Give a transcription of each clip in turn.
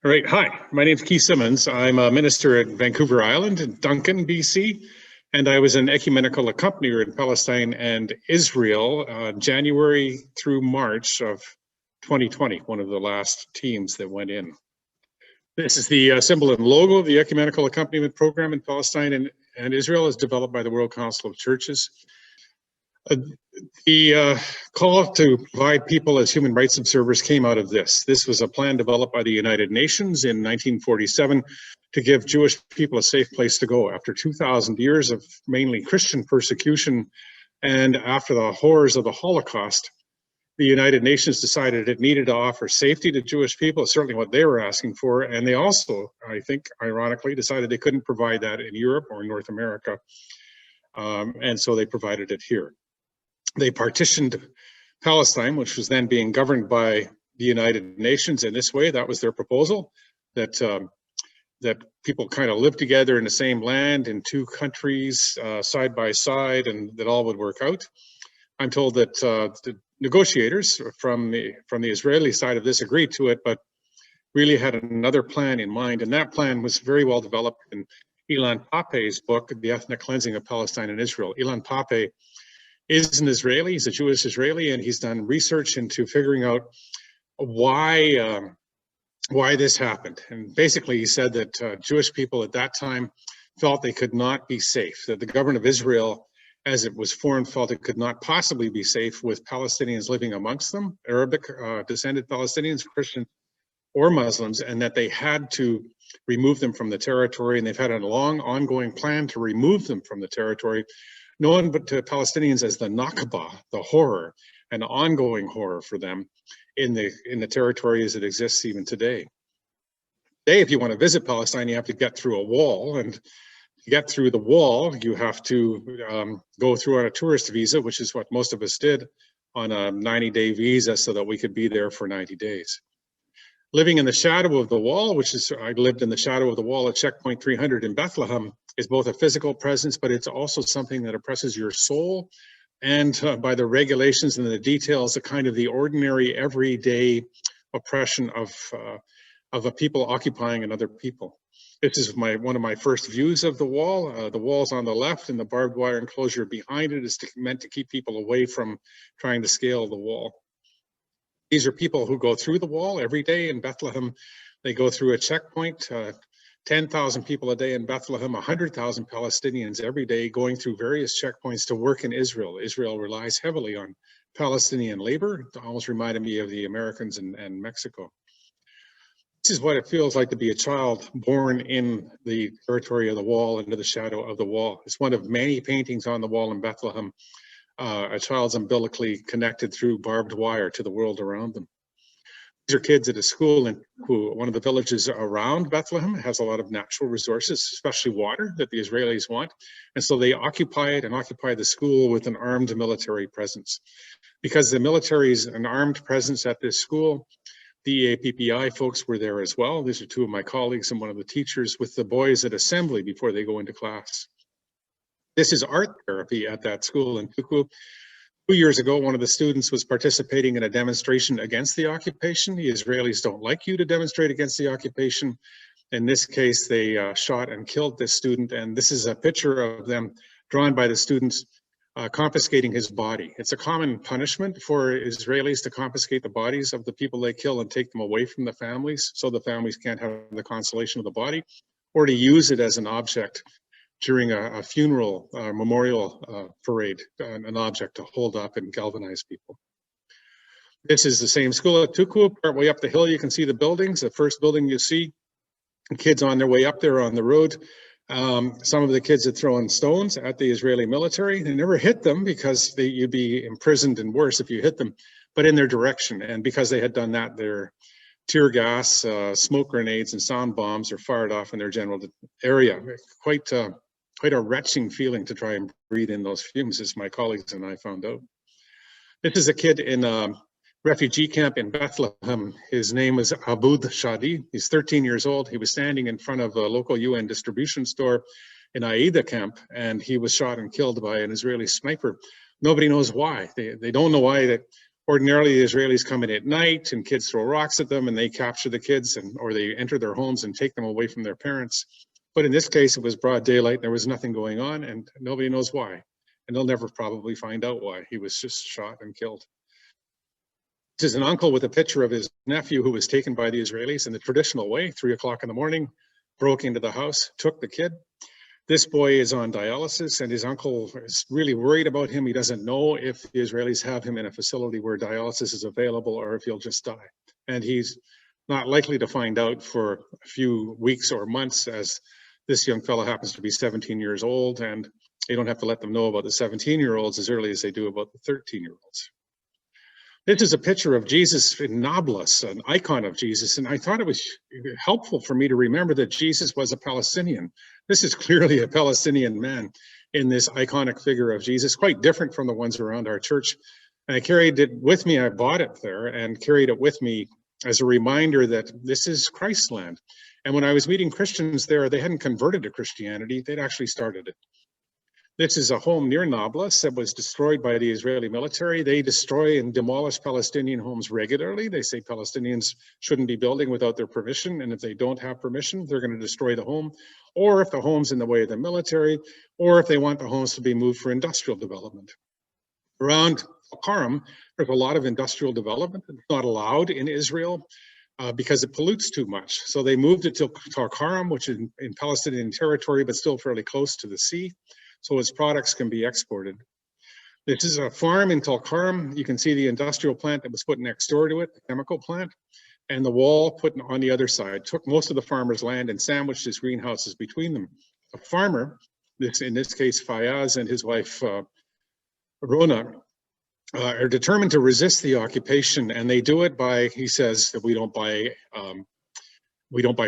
All right. Hi, my name is Keith Simmons. I'm a minister at Vancouver Island in Duncan, BC, and I was an ecumenical accompanier in Palestine and Israel, January through March of 2020, one of the last teams that went in. This is the symbol and logo of the Ecumenical Accompaniment Program in Palestine and Israel, as developed by the World Council of Churches. The call to provide people as human rights observers came out of this. This was a plan developed by the United Nations in 1947 to give Jewish people a safe place to go after 2,000 years of mainly Christian persecution, and after the horrors of the Holocaust. The United Nations decided it needed to offer safety to Jewish people, certainly what they were asking for, and they also, I think, ironically, decided they couldn't provide that in Europe or North America, and so they provided it here. They partitioned Palestine, which was then being governed by the United Nations in this way. That was their proposal, that that people kind of live together in the same land in two countries, side by side, and that all would work out. I'm told that the negotiators from the Israeli side of this agreed to it, but really had another plan in mind, and that plan was very well developed in Ilan Pappé's book, The Ethnic Cleansing of Palestine and Israel. Ilan Pappé is an Israeli, he's a Jewish Israeli, and he's done research into figuring out why this happened. And basically he said that Jewish people at that time felt they could not be safe, that the government of Israel, as it was formed, felt it could not possibly be safe with Palestinians living amongst them, Arabic descended Palestinians, Christian or Muslims, and that they had to remove them from the territory, and they've had a long ongoing plan to remove them from the territory, known but to Palestinians as the Nakba, the horror, an ongoing horror for them in the territory as it exists even today. Today, if you want to visit Palestine, you have to get through a wall, and to get through the wall, you have to go through on a tourist visa, which is what most of us did, on a 90-day visa so that we could be there for 90 days. Living in the shadow of the wall, I lived in the shadow of the wall at Checkpoint 300 in Bethlehem, is both a physical presence, but it's also something that oppresses your soul, and by the regulations and the details, the ordinary, everyday oppression of a people occupying another people. This is one of my first views of the wall. The wall's on the left, and the barbed wire enclosure behind it is meant to keep people away from trying to scale the wall. These are people who go through the wall every day in Bethlehem. They go through a checkpoint, 10,000 people a day in Bethlehem, 100,000 Palestinians every day going through various checkpoints to work in Israel. Israel relies heavily on Palestinian labor. It almost reminded me of the Americans and Mexico. This is what it feels like to be a child born in the territory of the wall, under the shadow of the wall. It's one of many paintings on the wall in Bethlehem. A child's umbilically connected through barbed wire to the world around them. These are kids at a school in one of the villages around Bethlehem has a lot of natural resources, especially water, that the Israelis want. And so they occupy it and occupy the school with an armed military presence. Because the military is an armed presence at this school, the EAPPI folks were there as well. These are two of my colleagues and one of the teachers with the boys at assembly before they go into class. This is art therapy at that school in Tukku. 2 years ago, one of the students was participating in a demonstration against the occupation. The Israelis don't like you to demonstrate against the occupation. In this case, they shot and killed this student, and this is a picture of them drawn by the students confiscating his body. It's a common punishment for Israelis to confiscate the bodies of the people they kill and take them away from the families, so the families can't have the consolation of the body, or to use it as an object during a funeral memorial parade, an object to hold up and galvanize people. This is the same school at Tukku. Partway up the hill, you can see the buildings. The first building you see, kids on their way up there on the road. Some of the kids had thrown stones at the Israeli military. They never hit them because you'd be imprisoned and worse if you hit them, but in their direction. And because they had done that, their tear gas, smoke grenades, and sound bombs are fired off in their general area. Quite a retching feeling to try and breathe in those fumes, as my colleagues and I found out. This is a kid in a refugee camp in Bethlehem. His name was Aboud Shadi. He's 13 years old. He was standing in front of a local UN distribution store in Aida camp, and he was shot and killed by an Israeli sniper. Nobody knows why. They don't know why Ordinarily, the Israelis come in at night and kids throw rocks at them and they capture the kids or they enter their homes and take them away from their parents. But in this case, it was broad daylight. There was nothing going on and nobody knows why. And they'll never probably find out why. He was just shot and killed. This is an uncle with a picture of his nephew who was taken by the Israelis in the traditional way, 3 o'clock in the morning, broke into the house, took the kid. This boy is on dialysis and his uncle is really worried about him. He doesn't know if the Israelis have him in a facility where dialysis is available or if he'll just die. And he's not likely to find out for a few weeks or months, as this young fellow happens to be 17 years old, and they don't have to let them know about the 17-year-olds as early as they do about the 13-year-olds. This is a picture of Jesus in Nablus, an icon of Jesus, and I thought it was helpful for me to remember that Jesus was a Palestinian. This is clearly a Palestinian man in this iconic figure of Jesus, quite different from the ones around our church. And I carried it with me. I bought it there and carried it with me as a reminder that this is Christ's land. And when I was meeting Christians there, they hadn't converted to Christianity. They'd actually started it. This is a home near Nablus that was destroyed by the Israeli military. They destroy and demolish Palestinian homes regularly. They say Palestinians shouldn't be building without their permission, and if they don't have permission, they're going to destroy the home, or if the home's in the way of the military, or if they want the homes to be moved for industrial development. Around Al-Karam, there's a lot of industrial development. It's not allowed in Israel because it pollutes too much. So they moved it to Al-Karam, which is in Palestinian territory, but still fairly close to the sea, so its products can be exported. This is a farm in Tulkarm. You can see the industrial plant that was put next door to it, the chemical plant, and the wall put on the other side. Took most of the farmer's land and sandwiched his greenhouses between them. A farmer, in this case Fayaz and his wife Rona, are determined to resist the occupation, and they do it by, he says, that we don't buy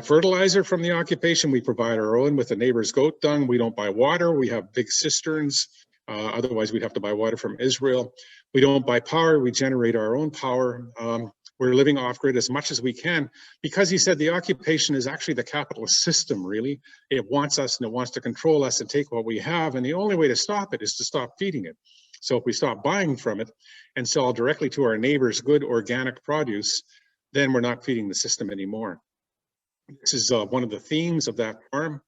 fertilizer from the occupation. We provide our own with the neighbor's goat dung. We don't buy water. We have big cisterns. Otherwise, we'd have to buy water from Israel. We don't buy power. We generate our own power. We're living off-grid as much as we can because he said the occupation is actually the capitalist system, really. It wants us and it wants to control us and take what we have. And the only way to stop it is to stop feeding it. So if we stop buying from it and sell directly to our neighbors good organic produce, then we're not feeding the system anymore. This is one of the themes of that farm.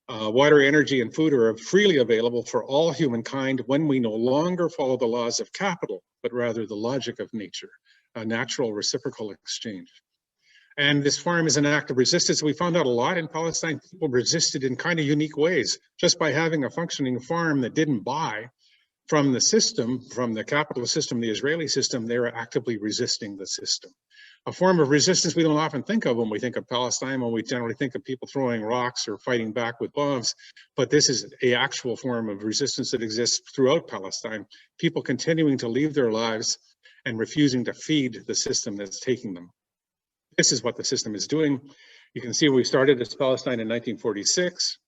Water, energy, and food are freely available for all humankind when we no longer follow the laws of capital, but rather the logic of nature, a natural reciprocal exchange. And this farm is an act of resistance. We found out a lot in Palestine. People resisted in kind of unique ways. Just by having a functioning farm that didn't buy from the system, from the capitalist system, the Israeli system, they were actively resisting the system. A form of resistance we don't often think of when we think of Palestine, when we generally think of people throwing rocks or fighting back with bombs, but this is an actual form of resistance that exists throughout Palestine. People continuing to leave their lives and refusing to feed the system that's taking them. This is what the system is doing. You can see we started as Palestine in 1946.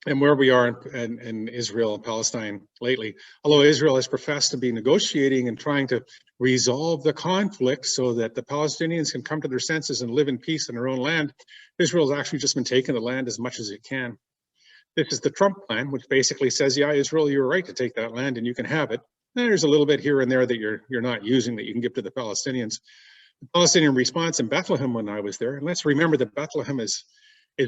And where we are in Israel and Palestine lately, although Israel has professed to be negotiating and trying to resolve the conflict so that the Palestinians can come to their senses and live in peace in their own land, Israel has actually just been taking the land as much as it can. This is the Trump plan, which basically says, yeah, Israel, you're right to take that land and you can have it. And there's a little bit here and there that you're not using that you can give to the Palestinians. The Palestinian response in Bethlehem when I was there, and let's remember that Bethlehem is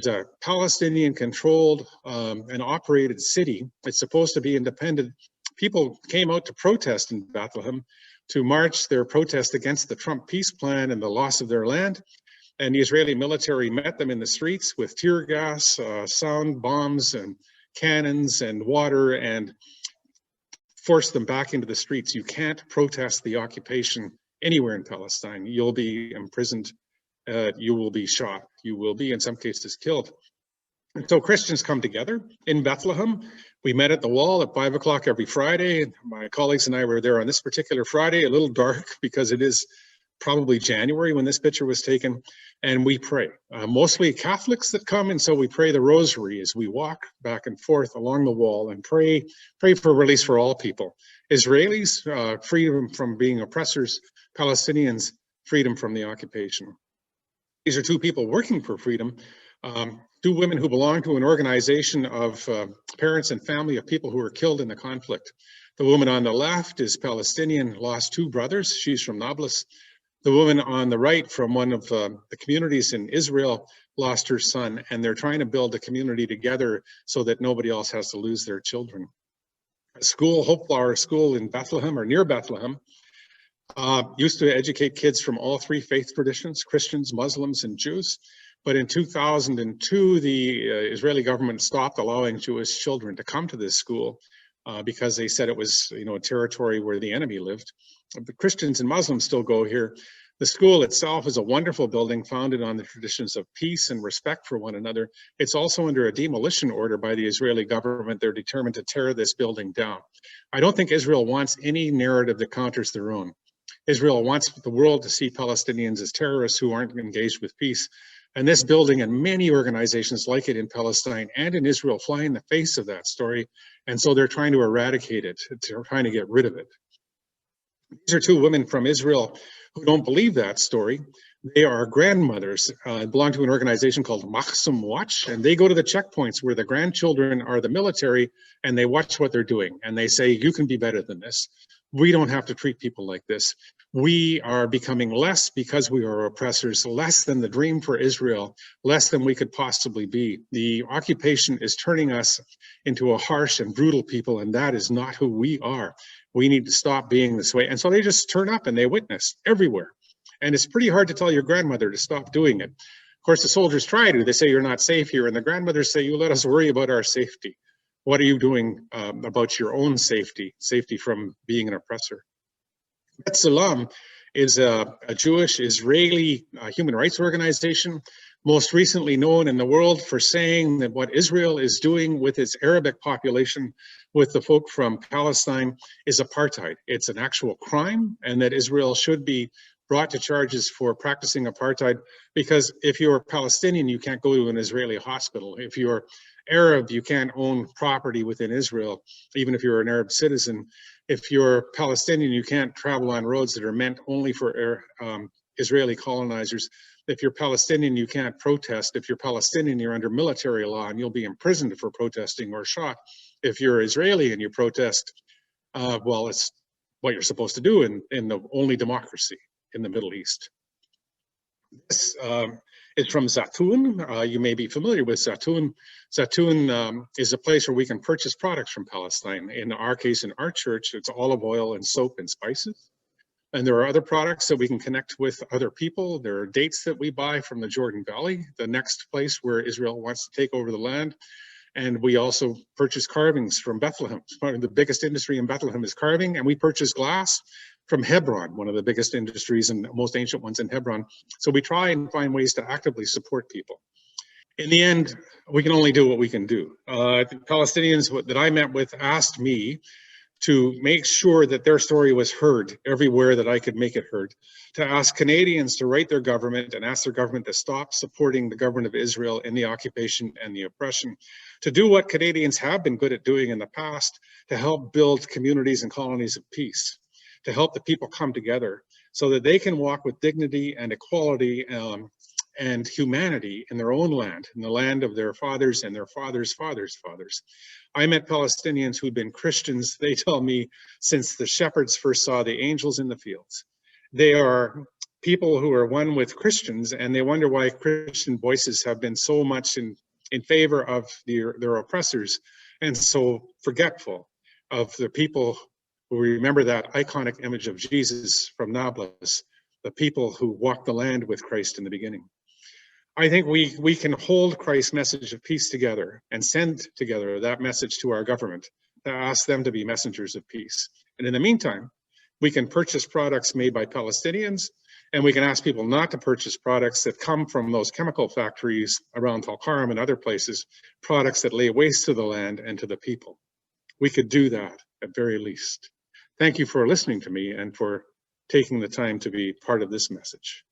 a Palestinian-controlled and operated city. It's supposed to be independent. People came out to protest in Bethlehem, to march their protest against the Trump peace plan and the loss of their land. And the Israeli military met them in the streets with tear gas, sound bombs, and cannons and water, and forced them back into the streets. You can't protest the occupation anywhere in Palestine. You'll be imprisoned. You will be shot. You will be, in some cases, killed. And so Christians come together in Bethlehem. We met at the wall at 5 o'clock every Friday. My colleagues and I were there on this particular Friday, a little dark because it is probably January when this picture was taken, and we pray. Mostly Catholics that come, and so we pray the rosary as we walk back and forth along the wall and pray for release for all people. Israelis, freedom from being oppressors. Palestinians, freedom from the occupation. These are two people working for freedom, two women who belong to an organization of parents and family of people who were killed in the conflict. The woman on the left is Palestinian, lost 2 brothers. She's from Nablus. The woman on the right from one of the communities in Israel lost her son, and they're trying to build a community together so that nobody else has to lose their children. A school, Hope Flower School in Bethlehem or near Bethlehem, used to educate kids from all 3 faith traditions, Christians, Muslims, and Jews. But in 2002, the Israeli government stopped allowing Jewish children to come to this school because they said it was, a territory where the enemy lived. The Christians and Muslims still go here. The school itself is a wonderful building founded on the traditions of peace and respect for one another. It's also under a demolition order by the Israeli government. They're determined to tear this building down. I don't think Israel wants any narrative that counters their own. Israel wants the world to see Palestinians as terrorists who aren't engaged with peace. And this building and many organizations like it in Palestine and in Israel fly in the face of that story. And so they're trying to eradicate it. They're trying to get rid of it. These are 2 women from Israel who don't believe that story. They are grandmothers, belong to an organization called Machsum Watch, and they go to the checkpoints where the grandchildren are the military, and they watch what they're doing. And they say, you can be better than this. We don't have to treat people like this. We are becoming less because we are oppressors, less than the dream for Israel, less than we could possibly be. The occupation is turning us into a harsh and brutal people, and that is not who we are. We need to stop being this way. And so they just turn up and they witness everywhere. And it's pretty hard to tell your grandmother to stop doing it. Of course, the soldiers try to. They say, you're not safe here. And the grandmothers say, you let us worry about our safety. What are you doing about your own safety from being an oppressor? B'Tselem is a Jewish Israeli human rights organization, most recently known in the world for saying that what Israel is doing with its Arabic population, with the folk from Palestine, is apartheid. It's an actual crime, and that Israel should be brought to charges for practicing apartheid, because if you're Palestinian, you can't go to an Israeli hospital. If you're Arab, you can't own property within Israel, even if you're an Arab citizen. If you're Palestinian, you can't travel on roads that are meant only for Israeli colonizers. If you're Palestinian, you can't protest. If you're Palestinian, you're under military law and you'll be imprisoned for protesting or shot. If you're Israeli and you protest, well, it's what you're supposed to do in the only democracy in the Middle East. This is from Zatoun. You may be familiar with Zatoun. Zatoun is a place where we can purchase products from Palestine. In our case, in our church, it's olive oil and soap and spices. And there are other products that we can connect with other people. There are dates that we buy from the Jordan Valley, the next place where Israel wants to take over the land. And we also purchase carvings from Bethlehem. Part of the biggest industry in Bethlehem is carving, and we purchase glass from Hebron, one of the biggest industries and most ancient ones in Hebron. So we try and find ways to actively support people. In the end, we can only do what we can do. The Palestinians that I met with asked me to make sure that their story was heard everywhere that I could make it heard, to ask Canadians to write their government and ask their government to stop supporting the government of Israel in the occupation and the oppression, to do what Canadians have been good at doing in the past, to help build communities and colonies of peace, to help the people come together so that they can walk with dignity and equality and humanity in their own land, in the land of their fathers and their fathers' fathers' fathers. I met Palestinians who'd been Christians, they tell me, since the shepherds first saw the angels in the fields. They are people who are one with Christians, and they wonder why Christian voices have been so much in favor of their oppressors and so forgetful of the people who remember that iconic image of Jesus from Nablus, the people who walked the land with Christ in the beginning. I think we can hold Christ's message of peace together and send together that message to our government to ask them to be messengers of peace. And in the meantime, we can purchase products made by Palestinians, and we can ask people not to purchase products that come from those chemical factories around Tulkarm and other places, products that lay waste to the land and to the people. We could do that at very least. Thank you for listening to me and for taking the time to be part of this message.